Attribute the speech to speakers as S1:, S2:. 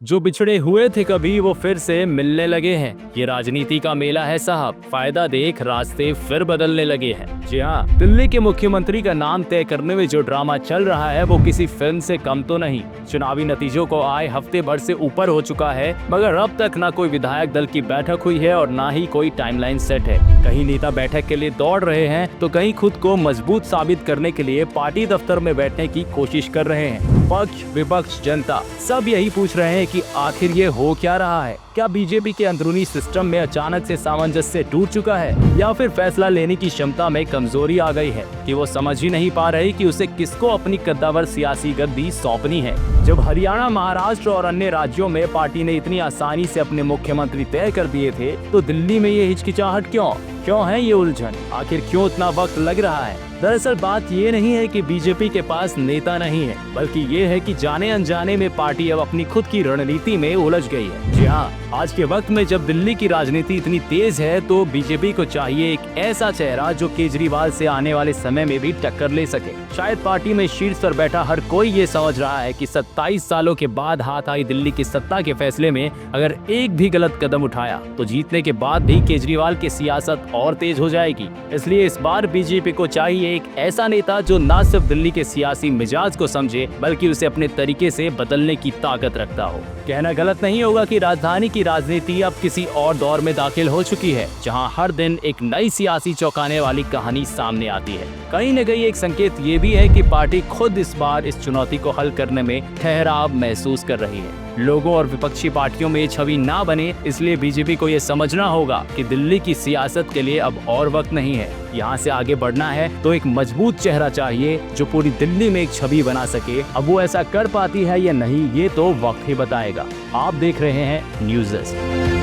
S1: जो बिछड़े हुए थे कभी वो फिर से मिलने लगे हैं। ये राजनीति का मेला है साहब, फायदा देख रास्ते फिर बदलने लगे हैं। जी हाँ, दिल्ली के मुख्यमंत्री का नाम तय करने में जो ड्रामा चल रहा है वो किसी फिल्म से कम तो नहीं। चुनावी नतीजों को आए हफ्ते भर से ऊपर हो चुका है, मगर अब तक ना कोई विधायक दल की बैठक हुई है और ना ही कोई टाइमलाइन सेट है। कहीं नेता बैठक के लिए दौड़ रहे हैं तो कहीं खुद को मजबूत साबित करने के लिए पार्टी दफ्तर में बैठने की कोशिश कर रहे हैं। पक्ष विपक्ष जनता सब यही पूछ रहे हैं कि आखिर ये हो क्या रहा है। क्या बीजेपी के अंदरूनी सिस्टम में अचानक से सामंजस्य टूट चुका है या फिर फैसला लेने की क्षमता में कमजोरी आ गई है कि वो समझ ही नहीं पा रहे कि उसे किसको अपनी कद्दावर सियासी गद्दी सौंपनी है। जब हरियाणा, महाराष्ट्र और अन्य राज्यों में पार्टी ने इतनी आसानी से अपने मुख्यमंत्री तय कर दिए थे तो दिल्ली में ये हिचकिचाहट क्यों है ये उलझन? आखिर क्यों इतना वक्त लग रहा है? दरअसल बात ये नहीं है कि बीजेपी के पास नेता नहीं है, बल्कि ये है कि जाने अनजाने में पार्टी अब अपनी खुद की रणनीति में उलझ गई है। जी हाँ, आज के वक्त में जब दिल्ली की राजनीति इतनी तेज है तो बीजेपी को चाहिए एक ऐसा चेहरा जो केजरीवाल से आने वाले समय में भी टक्कर ले सके। शायद पार्टी में शीर्ष पर बैठा हर कोई ये समझ रहा है कि 27 सालों के बाद हाथ आई दिल्ली की सत्ता के फैसले में अगर एक भी गलत कदम उठाया तो जीतने के बाद भी केजरीवाल की सियासत और तेज हो जाएगी। इसलिए इस बार बीजेपी को चाहिए एक ऐसा नेता जो न सिर्फ दिल्ली के सियासी मिजाज को समझे बल्कि उसे अपने तरीके से बदलने की ताकत रखता हो। कहना गलत नहीं होगा कि राजधानी की राजनीति अब किसी और दौर में दाखिल हो चुकी है, जहां हर दिन एक नई सियासी चौंकाने वाली कहानी सामने आती है। कहीं न कहीं एक संकेत ये भी है कि पार्टी खुद इस बार इस चुनौती को हल करने में ठहराव महसूस कर रही है। लोगों और विपक्षी पार्टियों में ये छवि ना बने, इसलिए बीजेपी को ये समझना होगा कि दिल्ली की सियासत के लिए अब और वक्त नहीं है। यहाँ से आगे बढ़ना है तो एक मजबूत चेहरा चाहिए जो पूरी दिल्ली में एक छवि बना सके। अब वो ऐसा कर पाती है या नहीं ये तो वक्त ही बताएगा। आप देख रहे हैं न्यूज़ डेस्क।